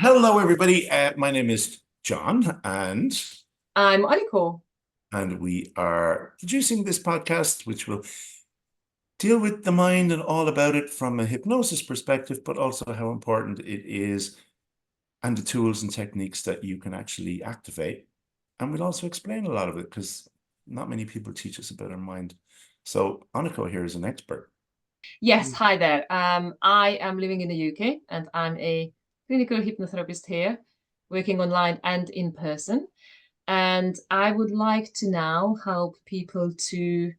Hello, everybody. My name is John, and I'm Aliko. we are producing this podcast, which will deal with the mind and all about it from a hypnosis perspective, but also how important it is and the tools and techniques that you can actually activate. And we'll also explain a lot of it because not many people teach us about our mind. So Aniko here is an expert. Yes, hi there. I am living in the UK and I'm a clinical hypnotherapist here, working online and in person. And I would like to now help people to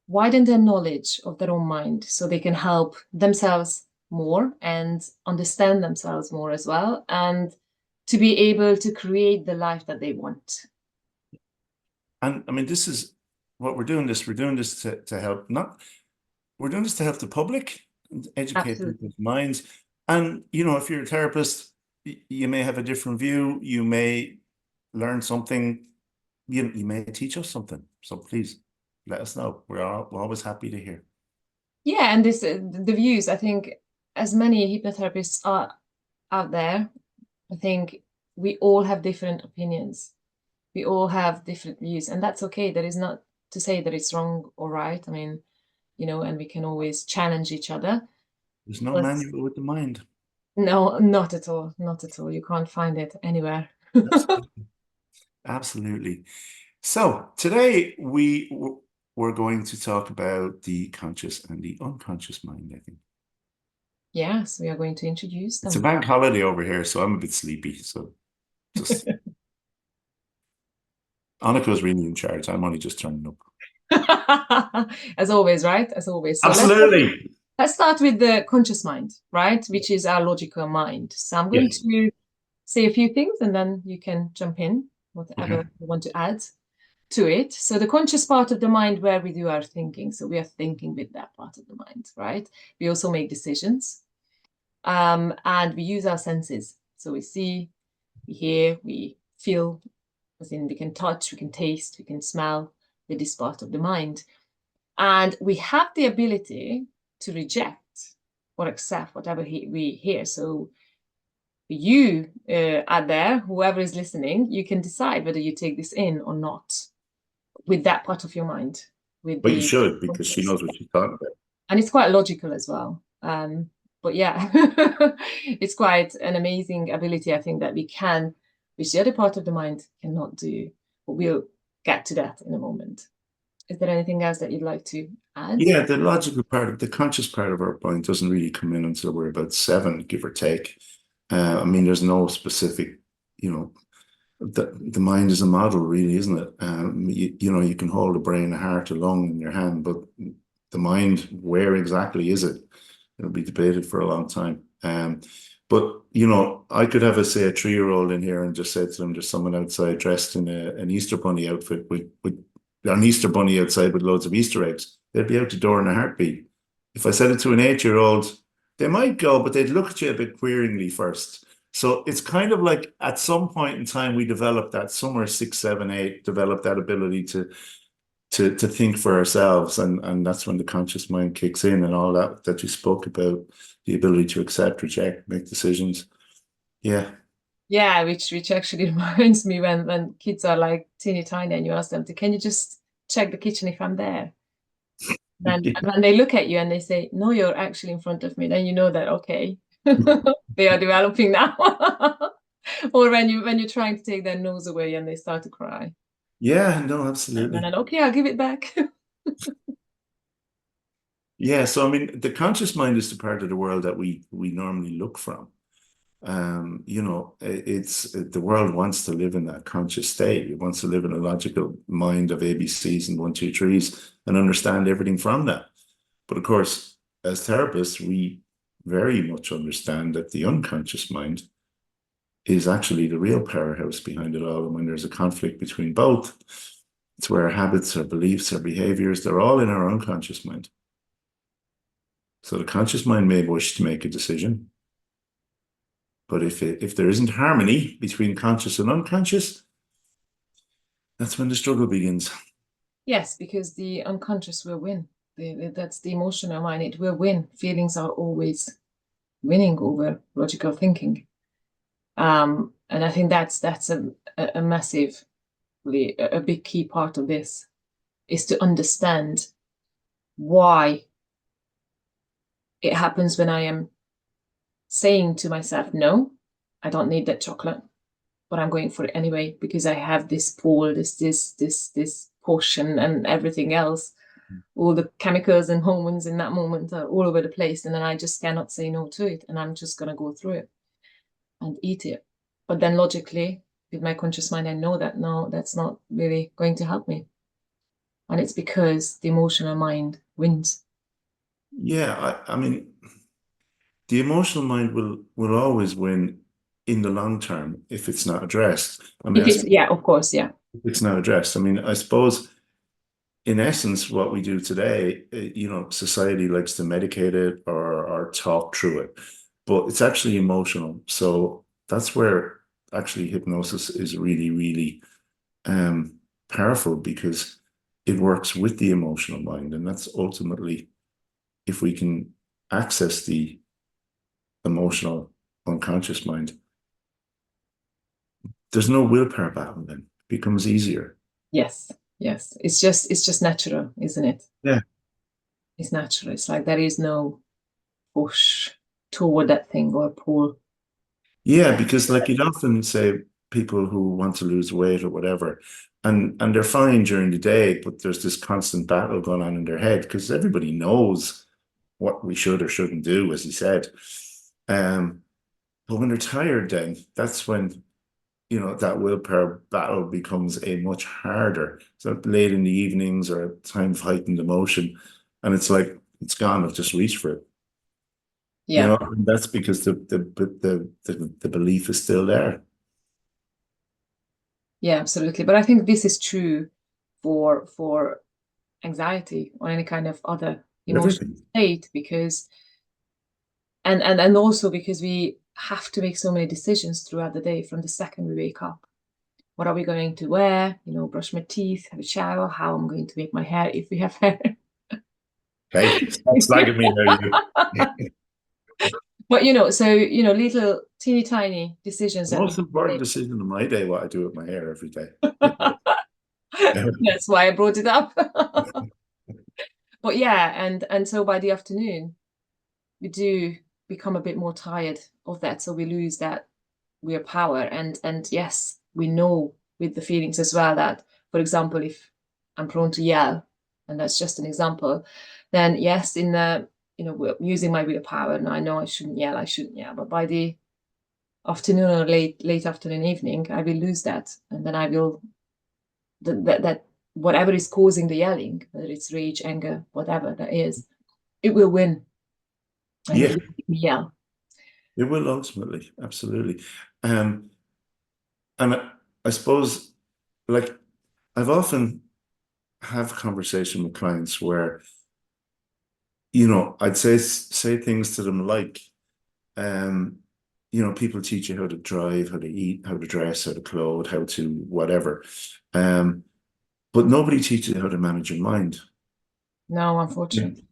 widen their knowledge of their own mind so they can help themselves more and understand themselves more as well, and to be able to create the life that they want. And I mean, this is what we're doing this. We're doing this to help not we're doing this to help the public, and educate Absolutely. people's minds. And, if you're a therapist, you may have a different view. You may learn something. You may teach us something. So please let us know. We're always happy to hear. Yeah, and the views, I think, as many hypnotherapists are out there, I think we all have different opinions. We all have different views, and that's okay. That is not to say that it's wrong or right. I mean, and we can always challenge each other. There's no But manual with the mind. no, not at all. Not at all. You can't find it anywhere. Absolutely. Absolutely. So today we're going to talk about the conscious and the unconscious mind, I think. Yes, we are going to introduce It's a them. bank holiday over here, so I'm a bit sleepy. So just Annika's really in charge. I'm only just turning up. As always, right? As always. So Absolutely. let's start with the conscious mind, right? Which is our logical mind. So I'm going Yes. to say a few things and then you can jump in, whatever Okay. you want to add to it. So the conscious part of the mind where we do our thinking. So we are thinking with that part of the mind, right? We also make decisions. And we use our senses. So we see, we hear, we feel, as in we can touch, we can taste, we can smell with this part of the mind. And we have the ability to reject or accept whatever we hear. So you out there, whoever is listening, you can decide whether you take this in or not with that part of your mind, with But you the should, because she conscious. knows what she's talking about. And it's quite logical as well. But yeah, it's quite an amazing ability, I think, that we can, which the other part of the mind cannot do. But we'll get to that in a moment. Is there anything else that you'd like to add? Yeah, the logical part of the conscious part of our mind doesn't really come in until we're about seven, give or take. I mean, there's no specific, you know, the mind is a model, really, isn't it? You can hold a brain, a heart, a lung in your hand, but the mind, where exactly is it? It'll be debated for a long time. But I could have say a 3-year-old in here and just say to them, there's someone outside dressed in an Easter bunny outfit with an Easter bunny outside with loads of Easter eggs. They'd be out the door in a heartbeat. If I said it to an 8-year-old, they might go, but they'd look at you a bit queeringly first. So it's kind of like at some point in time we developed that, somewhere 6, 7, 8, developed that ability to think for ourselves, and that's when the conscious mind kicks in, and all that you spoke about, the ability to accept, reject, make decisions. Yeah. Yeah, which actually reminds me when kids are like teeny tiny and you ask them to, can you just check the kitchen if I'm there? Then and when they look at you and they say, no, you're actually in front of me, then you know that okay, they are developing now. Or when you're trying to take their nose away and they start to cry. Yeah, no, And absolutely. then okay, I'll give it back. Yeah, so I mean, the conscious mind is the part of the world that we normally look from. It's the world wants to live in that conscious state. It wants to live in a logical mind of ABCs and one, two, threes and understand everything from that. But of course, as therapists, we very much understand that the unconscious mind is actually the real powerhouse behind it all. And when there's a conflict between both, it's where our habits, our beliefs, our behaviors, they're all in our unconscious mind. So the conscious mind may wish to make a decision, but if there isn't harmony between conscious and unconscious, that's when the struggle begins. Yes, because the unconscious will win. That's the emotional mind. It will win. Feelings are always winning over logical thinking. And I think that's a massively a big key part of this, is to understand why it happens when I am saying to myself, no, I don't need that chocolate, but I'm going for it anyway because I have this pull, this portion and everything else. All the chemicals and hormones in that moment are all over the place, and then I just cannot say no to it, and I'm just gonna go through it and eat it. But then logically, with my conscious mind, I know that no, that's not really going to help me. And it's because the emotional mind wins. Yeah, I mean, the emotional mind will always win in the long term if it's not addressed. I mean, If it's, yeah, of course, yeah. it's not addressed. I mean, I suppose in essence, what we do today, society likes to medicate it or talk through it, but it's actually emotional. So that's where actually hypnosis is really, really powerful because it works with the emotional mind. And that's ultimately, if we can access the emotional unconscious mind, there's no willpower battle then. It becomes easier. Yes, yes. It's just natural, isn't it? Yeah. It's natural. It's like there is no push toward that thing or pull. Yeah, because like you'd often say people who want to lose weight or whatever, and they're fine during the day, but there's this constant battle going on in their head because everybody knows what we should or shouldn't do, as he said. Um, but when they're tired, then that's when that willpower battle becomes a much harder. So late in the evenings or a time of heightened emotion, and it's like it's gone. I've just reached for it. Yeah, And that's because the belief is still there. yeah, absolutely. But I think this is true for anxiety or any kind of other emotional Everything. state, because and also because we have to make so many decisions throughout the day from the second we wake up. What are we going to wear? Brush my teeth, have a shower, how I'm going to make my hair if we have hair. Okay, stop slagging me there, you. But so little teeny tiny decisions The that we most have to important make. decision of my day, what I do with my hair every day. That's why I brought it up. But yeah, and so by the afternoon, we do become a bit more tired of that. So we lose that willpower. And yes, we know with the feelings as well that, for example, if I'm prone to yell, and that's just an example, then yes, in the using my willpower, and I know I shouldn't yell, but by the afternoon or late afternoon, evening, I will lose that, and then I will that whatever is causing the yelling, whether it's rage, anger, whatever that is, it will win, and it Yeah, will make me yell. it will ultimately, absolutely. Um, and I suppose, like, I've often have a conversation with clients where, I'd say things to them like, um, people teach you how to drive, how to eat, how to dress, how to clothe, how to whatever. Um, but nobody teaches you how to manage your mind. No, Yeah. unfortunately.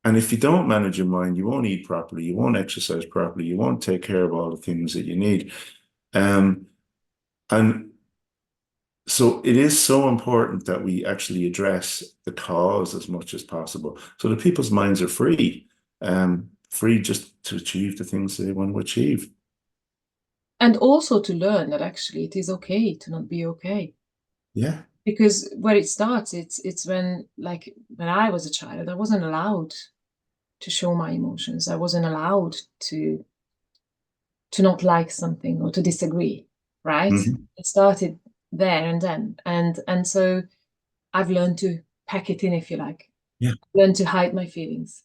And if you don't manage your mind, you won't eat properly, you won't exercise properly, you won't take care of all the things that you need. Um, and so it is so important that we actually address the cause as much as possible so that people's minds are free just to achieve the things they want to achieve. And also to learn that actually it is okay to not be okay. Yeah. Because where it starts, it's when, like, when I was a child, I wasn't allowed to show my emotions. I wasn't allowed to not like something or to disagree, right? Mhm. It started there and then. And so I've learned to pack it in, if you like, Yeah. learn to hide my feelings.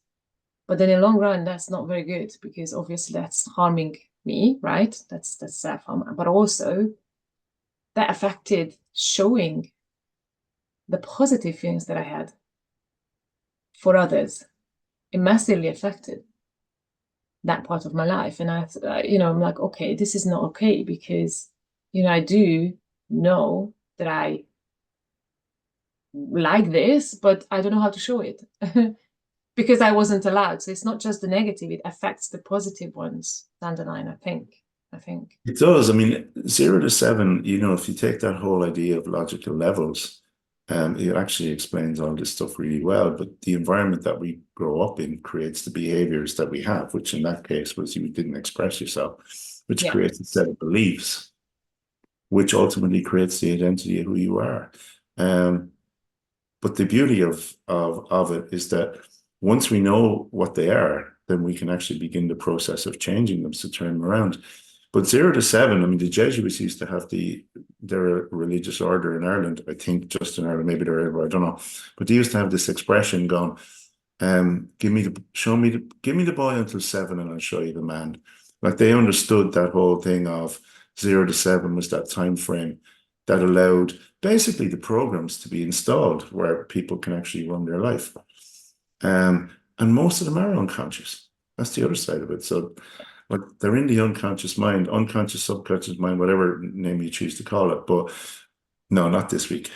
But then in the long run, that's not very good because obviously that's harming me, right? That's self-harm. But also that affected showing the positive feelings that I had for others. It massively affected that part of my life. And I'm like, okay, this is not okay because, I do know that I like this, but I don't know how to show it because I wasn't allowed. So it's not just the negative, it affects the positive ones down the line, I think. I think. It does. I mean, 0 to 7, if you take that whole idea of logical levels, it actually explains all this stuff really well. But the environment that we grow up in creates the behaviors that we have, which in that case was you didn't express yourself, which Yeah. creates a set of beliefs, which ultimately creates the identity of who you are. Um, but the beauty of it is that once we know what they are, then we can actually begin the process of changing them to turn them around. But 0 to 7, I mean, the Jesuits used to have they're a religious order in Ireland, I think just in Ireland, maybe they're everywhere, I don't know. But they used to have this expression going, give me the boy until 7 and I'll show you the man. Like they understood that whole thing of 0 to 7 was that time frame that allowed basically the programs to be installed where people can actually run their life. And most of them are unconscious. That's the other side of it. So like they're in the unconscious mind, unconscious, subconscious mind, whatever name you choose to call it. But no, not this week.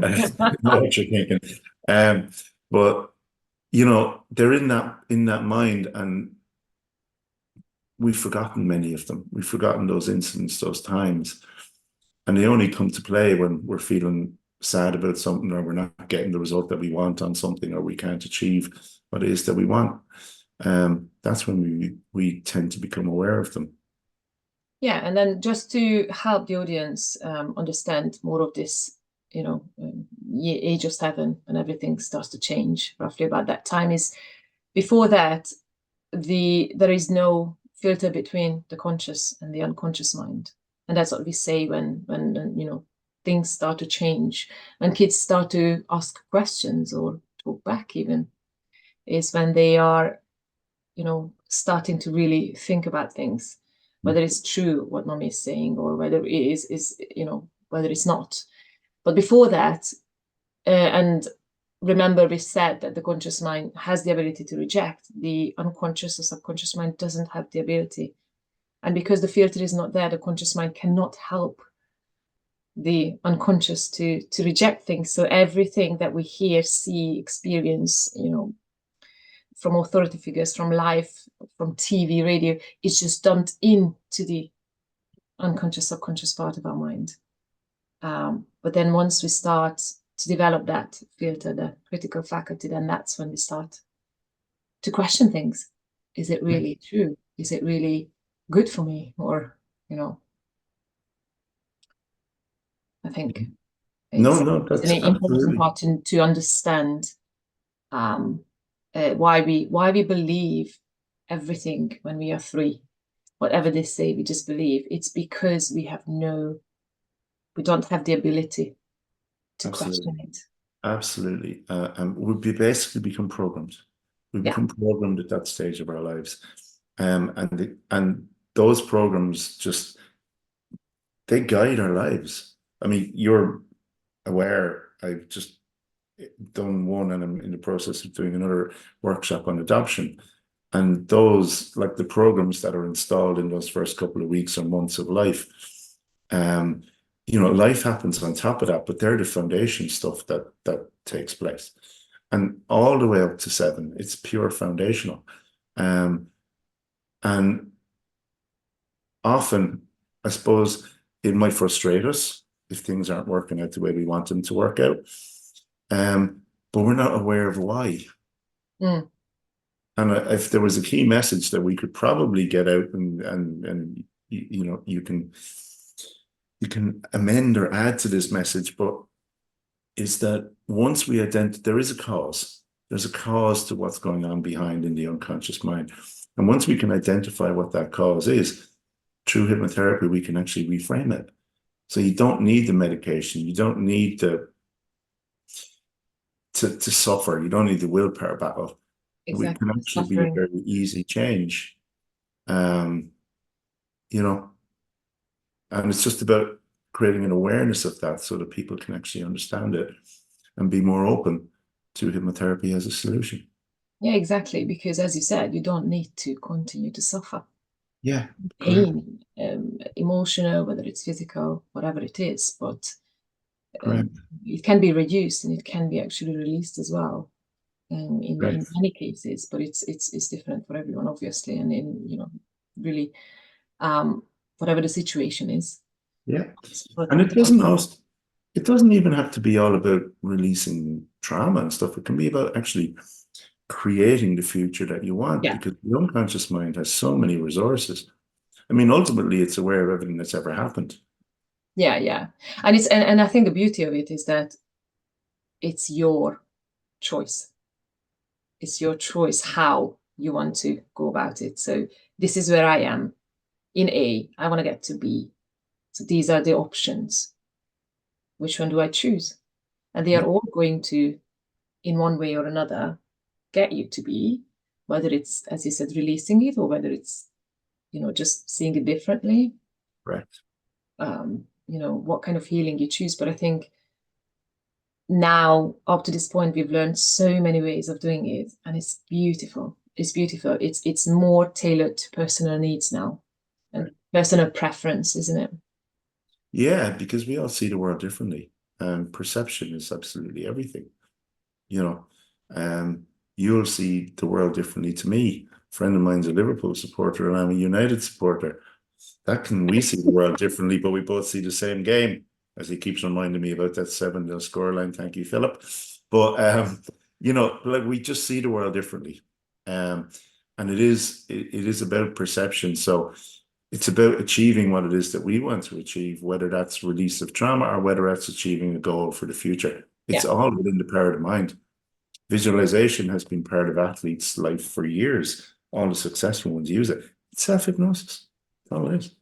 I know what you're thinking. Um, but they're in that mind, and we've forgotten many of them. We've forgotten those incidents, those times, and they only come to play when we're feeling sad about something, or we're not getting the result that we want on something, or we can't achieve what it is that we want. That's when we tend to become aware of them. Yeah, and then just to help the audience understand more of this, age of 7 and everything starts to change roughly about that time is before that, there is no filter between the conscious and the unconscious mind. And that's what we say when things start to change, when kids start to ask questions or talk back even, is when they are starting to really think about things, whether it's true what mommy is saying or whether it is whether it's not. But before that, and remember we said that the conscious mind has the ability to reject, the unconscious or subconscious mind doesn't have the ability. And because the filter is not there, the conscious mind cannot help the unconscious to reject things. So everything that we hear, see, experience, from authority figures, from life, from TV, radio, is just dumped into the unconscious, subconscious part of our mind. But then once we start to develop that filter, the critical faculty, then that's when we start to question things. Is it really true? Is it really good for me? Or, I think No, it's no, an that's important absolutely part to understand why we believe everything when we are 3. Whatever they say, we just believe. It's because we don't have the ability to question absolutely it. absolutely. And we basically become programmed. We Yeah, become programmed at that stage of our lives, and those programs just they guide our lives. I mean, you're aware. I've just done one, and I'm in the process of doing another workshop on adoption. And those, like the programs that are installed in those first couple of weeks or months of life, um, life happens on top of that, but they're the foundation stuff that takes place. And all the way up to 7, it's pure foundational. Um, and often, I suppose it might frustrate us if things aren't working out the way we want them to work out. But we're not aware of why. mm, And if there was a key message that we could probably get out, and you can amend or add to this message, but is that once we there is a cause. There's a cause to what's going on behind in the unconscious mind. And once we can identify what that cause is, through hypnotherapy, we can actually reframe it. So you don't need the medication. You don't need to suffer. You don't need the willpower battle. We can exactly. actually be a Suffering. very easy change. Um, you know, and it's just about creating an awareness of that so that people can actually understand it and be more open to hypnotherapy as a solution. Yeah, exactly. Because as you said, you don't need to continue to suffer Yeah, correct, pain, emotional, whether it's physical, whatever it is. But um, correct, it can be reduced and it can be actually released as well. In correct. many cases, but it's different for everyone, obviously, and in really um, whatever the situation is. Yeah. But And it doesn't even have to be all about releasing trauma and stuff. It can be about actually creating the future that you want, yeah, because the unconscious mind has so many resources. I mean, ultimately, it's aware of everything that's ever happened. yeah. And and I think the beauty of it is that it's your choice. It's your choice how you want to go about it. So this is where I am in A. I want to get to B. So these are the options. Which one do I choose? And they are Yeah, all going to, in one way or another, get you to B, whether it's, as you said, releasing it, or whether it's, just seeing it differently. correct. What kind of healing you choose. But I think now, up to this point, we've learned so many ways of doing it, and it's beautiful. It's beautiful. It's more tailored to personal needs now and Right. personal preference, isn't it? Yeah, because we all see the world differently. Perception is absolutely everything. You know, you'll see the world differently to me. A friend of mine's a Liverpool supporter and I'm a United supporter. We see the world differently, but we both see the same game, as he keeps reminding me about that 7-0 scoreline. Thank you, Philip. But like we just see the world differently. And it is about perception. So it's about achieving what it is that we want to achieve, whether that's release of trauma or whether that's achieving a goal for the future. It's Yeah, all within the power of the mind. Visualization has been part of athletes' life for years. All the successful ones use it. It's self-hypnosis. That's all it is.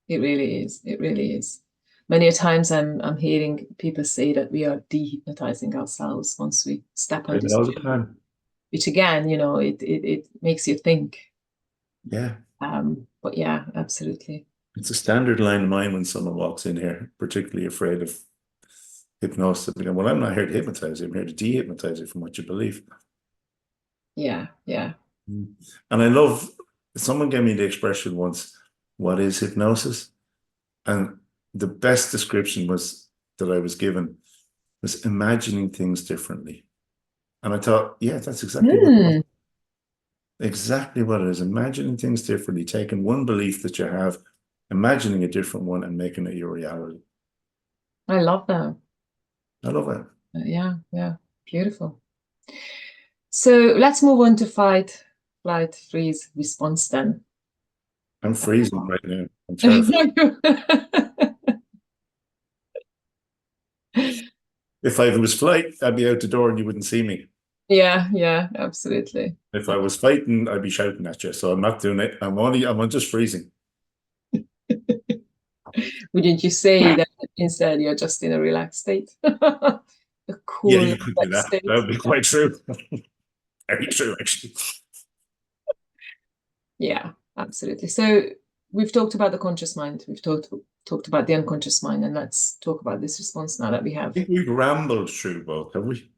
it really is. It really is. Many a times I'm hearing people say that we are dehypnotizing ourselves once we step on Say it this all the journey, time. which again, it makes you think. Yeah. But yeah, absolutely. It's a standard line of mine when someone walks in here, particularly afraid of hypnosis. They go, well, I'm not here to hypnotize you. I'm here to dehypnotize you from what you believe. Yeah, yeah. Mm. And I love, someone gave me the expression once, what is hypnosis? And the best description was that I was given was imagining things differently. And I thought, yeah, that's exactly what it is. Hmm, Exactly what it is. Imagining things differently, taking one belief that you have, imagining a different one and making it your reality. I love that. I love it. Yeah, yeah. Beautiful. So let's move on to fight, flight, freeze, response then. I'm freezing right now. I'm terrified. If I was flight, I'd be out the door and you wouldn't see me. Yeah, yeah, absolutely. If I was fighting, I'd be shouting at you. So I'm not doing it. I'm just freezing. Wouldn't you say that instead you're just in a relaxed state? A Yeah, cool, you could do relaxed that. That state. would be quite true. Very true, actually. Yeah, absolutely. So we've talked about the conscious mind. We've talked about the unconscious mind, and let's talk about this response now that we I have. think we've rambled through both, have we?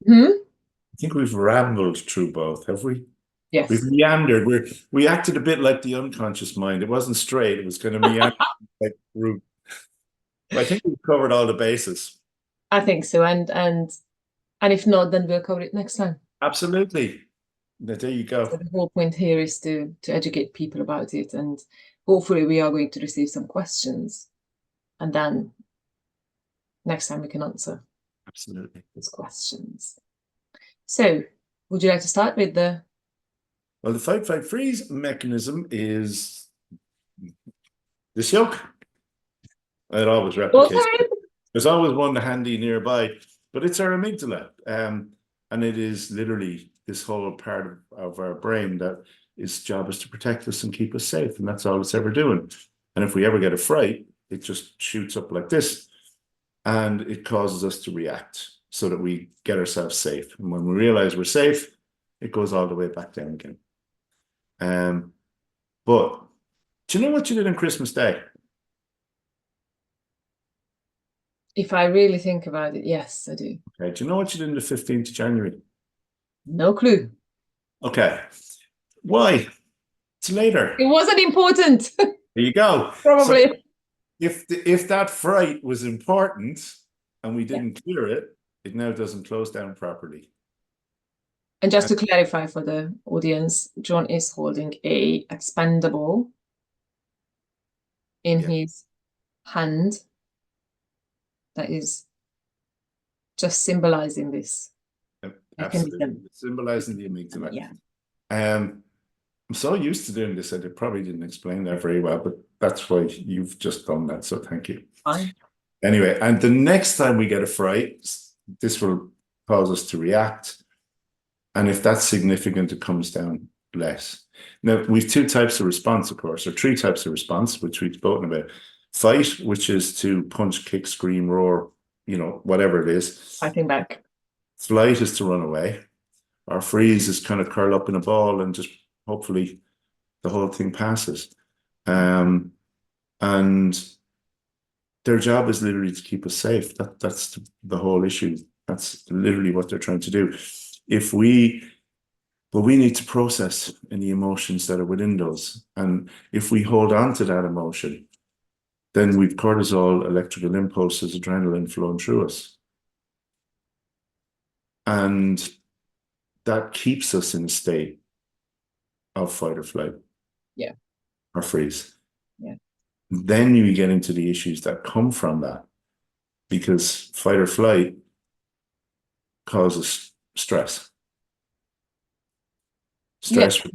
Hmm? I think we've rambled through both, have we? We've Yes, meandered. We acted a bit like the unconscious mind. It wasn't straight. It was kind of meander like route. But I think we've covered all the bases. I think so. And if not, then we'll cover it next time. Absolutely. There you So go. the whole point here is to educate people about it, and hopefully we are going to receive some questions, and then next time we can answer Absolutely. those questions. So, would you like to start with the? Well, the fight, fight, freeze mechanism is this yoke. It always replicates. Okay. There's always one handy nearby, but it's our amygdala. And it is literally this whole part of our brain that its job is to protect us and keep us safe. And that's all it's ever doing. And if we ever get a fright, it just shoots up like this and it causes us to react so that we get ourselves safe. And when we realize we're safe, it goes all the way back down again. Um, but do you know what you did on Christmas Day? If I really think about it, yes, I do. Okay, do you know what you did on the 15th of January? No clue. Okay. Why? It's later. It wasn't important, There you go. So probably. if that fright was important and we Yeah. didn't clear it, it now doesn't close down properly. And just And to clarify for the audience, John is holding a expandable in Yeah. his hand that is just symbolizing this Absolutely. mechanism. Symbolizing the amygdala. Yeah, I'm so used to doing this, I probably didn't explain that very well, but that's why you've just done that. So thank you. fine. Anyway, and the next time we get a fright, this will cause us to react. And if that's significant, it comes down less. Now, we've two types of response, of course, or three types of response, which we've spoken about. Fight, which is to punch, kick, scream, roar, whatever it is. Fighting back. Flight is to run away. Or freeze is kind of curl up in a ball and just hopefully the whole thing passes. And their job is literally to keep us safe. That's the whole issue. That's literally what they're trying to do. But we need to process any emotions that are within those. And if we hold on to that emotion, then we've cortisol, electrical impulses, adrenaline flowing through us. And that keeps us in a state of fight or flight. Yeah. Or freeze. Yeah. Then you get into the issues that come from that, because fight or flight causes stress. Stress. Yeah.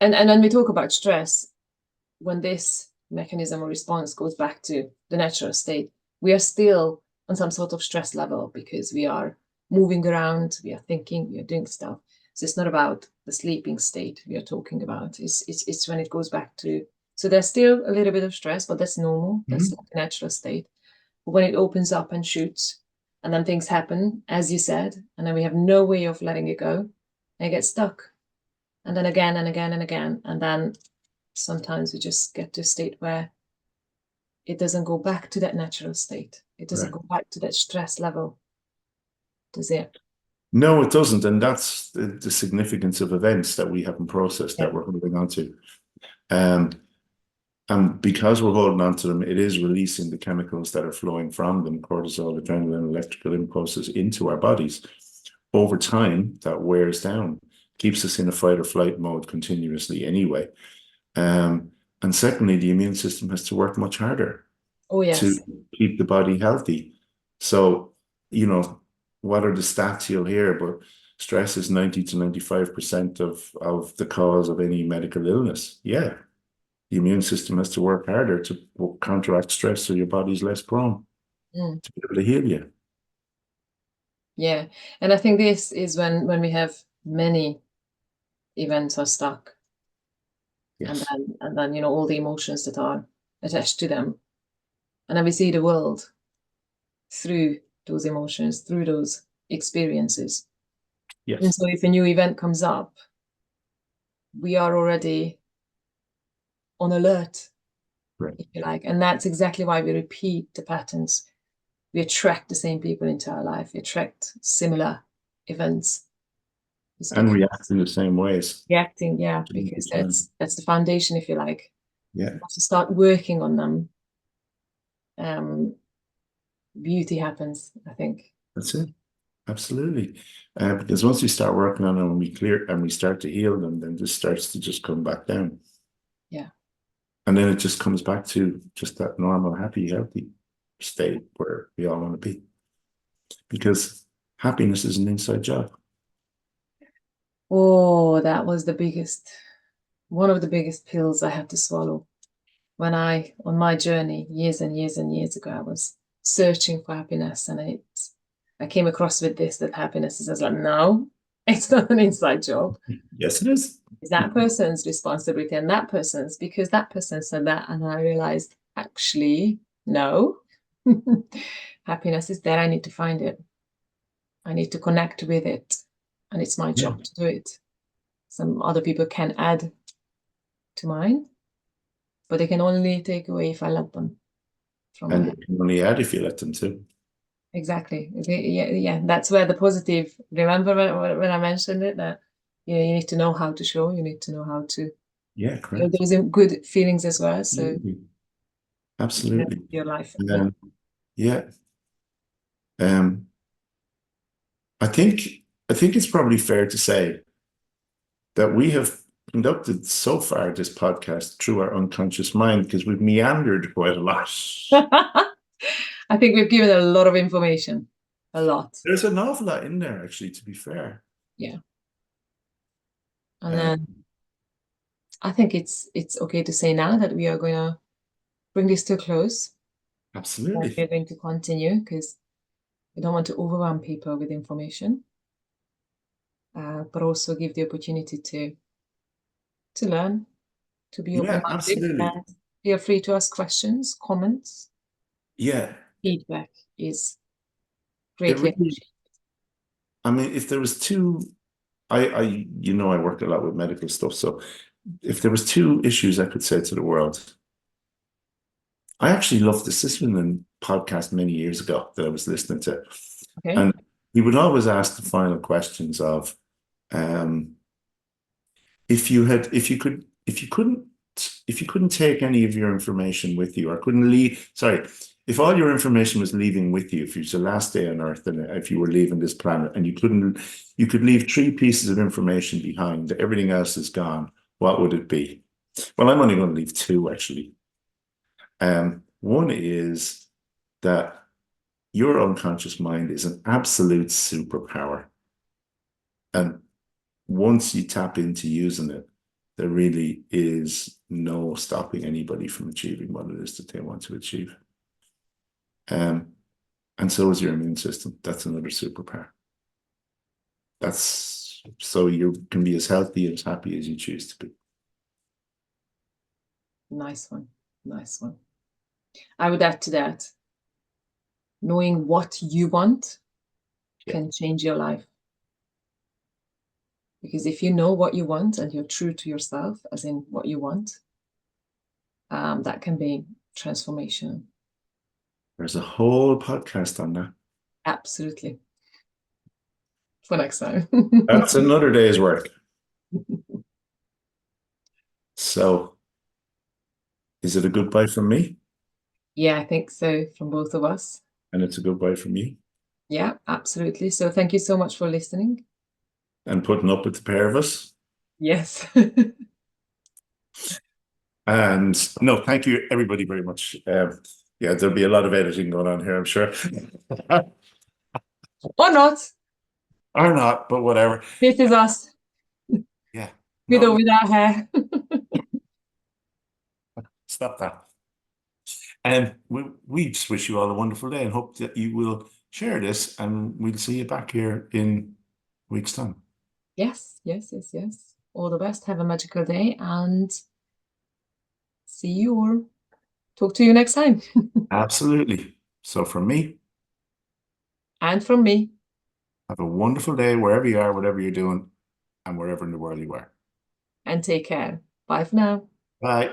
And when we talk about stress, when this mechanism or response goes back to the natural state, we are still on some sort of stress level because we are moving around, we are thinking, we are doing stuff. So it's not about the sleeping state we are talking about. It's when it goes back to, so there's still a little bit of stress, but that's normal. That's like a natural state. But when it opens up and shoots, and then things happen, as you said, and then we have no way of letting it go, and it gets stuck. And then again and again and again. And then sometimes we just get to a state where it doesn't go back to that natural state. It doesn't go back to that stress level, does it? No, it doesn't. And that's the significance of events that we haven't processed that we're holding on to. And because we're holding on to them, it is releasing the chemicals that are flowing from them, cortisol, adrenaline, electrical impulses into our bodies. Over time, that wears down, keeps us in a fight or flight mode continuously anyway. And secondly, the immune system has to work much harder to keep the body healthy. So, what are the stats you'll hear? But stress is 90 to 95% of the cause of any medical illness. Yeah. The immune system has to work harder to counteract stress so your body's less prone to be able to heal you. Yeah. And I think this is when we have many events are stuck. Yes. And then all the emotions that are attached to them. And then we see the world through those emotions, through those experiences. Yes. And so if a new event comes up, we are already on alert, Right. if you like. And that's exactly why we repeat the patterns. We attract the same people into our life. We attract similar events. And react in the same ways. Reacting, yeah, because that's the foundation, if you like. Yeah. To start working on them, beauty happens, I think. That's it. Absolutely. Because once we start working on them and we clear and we start to heal them, then this starts to just come back down. Yeah. And then it just comes back to just that normal, happy, healthy state where we all want to be. Because happiness is an inside job. Oh, that was one of the biggest pills I had to swallow. When on my journey, years and years and years ago, I was searching for happiness, and I came across with this, that happiness is, I was like, no, it's not an inside job. Yes, it is. It's that person's responsibility and that person's, because that person said that, and I realized, actually, no. Happiness is there. I need to find it. I need to connect with it, and it's my job to do it. Some other people can add to mine, but they can only take away if I let them from And my they can only add if you let them to. Exactly. Yeah. That's where the positive. Remember when I mentioned it, that you need to know how to show. You need to know how to. Yeah, correct. Those are good feelings as well. So absolutely. your life. Yeah. I think it's probably fair to say that we have conducted so far this podcast through our unconscious mind because we've meandered quite a lot. I think we've given a lot of information. A lot. There's an awful lot in there, actually, to be fair. Yeah. And then I think it's okay to say now that we are going to bring this to a close. Absolutely. We're going to continue because we don't want to overwhelm people with information, but also give the opportunity to learn, to be Yeah, open-minded, absolutely. and feel free to ask questions, comments. Yeah. Feedback is It greatly really, appreciated. I mean, if there was two, I work a lot with medical stuff. So if there was two issues I could say to the world, I actually loved the Sisman podcast many years ago that I was listening to. Okay. And he would always ask the final questions of, um, if you couldn't take any of your information with you or couldn't leave, sorry, if all your information was leaving with you, if it was the last day on Earth and if you were leaving this planet and you could leave three pieces of information behind, everything else is gone, what would it be? Well, I'm only going to leave two actually. One is that your unconscious mind is an absolute superpower. And once you tap into using it, there really is no stopping anybody from achieving what it is that they want to achieve. And so is your immune system. That's another superpower. That's so you can be as healthy and as happy as you choose to be. Nice one. Nice one. I would add to that, knowing what you want can change your life. Because if you know what you want and you're true to yourself, as in what you want, that can be transformational. There's a whole podcast on that. Absolutely. For next time. That's another day's work. So, is it a goodbye from me? Yeah, I think so from both of us. And it's a goodbye from you. Yeah, absolutely. So thank you so much for listening. And putting up with the pair of us. Yes. And no, thank you everybody very much. Yeah, there'll be a lot of editing going on here, I'm sure. Or not. Or not, but whatever. This is us. Yeah. With or No, without hair. stop that. And we just wish you all a wonderful day and hope that you will share this and we'll see you back here in a week's time. Yes, yes, yes, yes. All the best. Have a magical day and see you or talk to you next time. Absolutely. So from me, And from me. have a wonderful day wherever you are, whatever you're doing, and wherever in the world you are. And take care. Bye for now. Bye.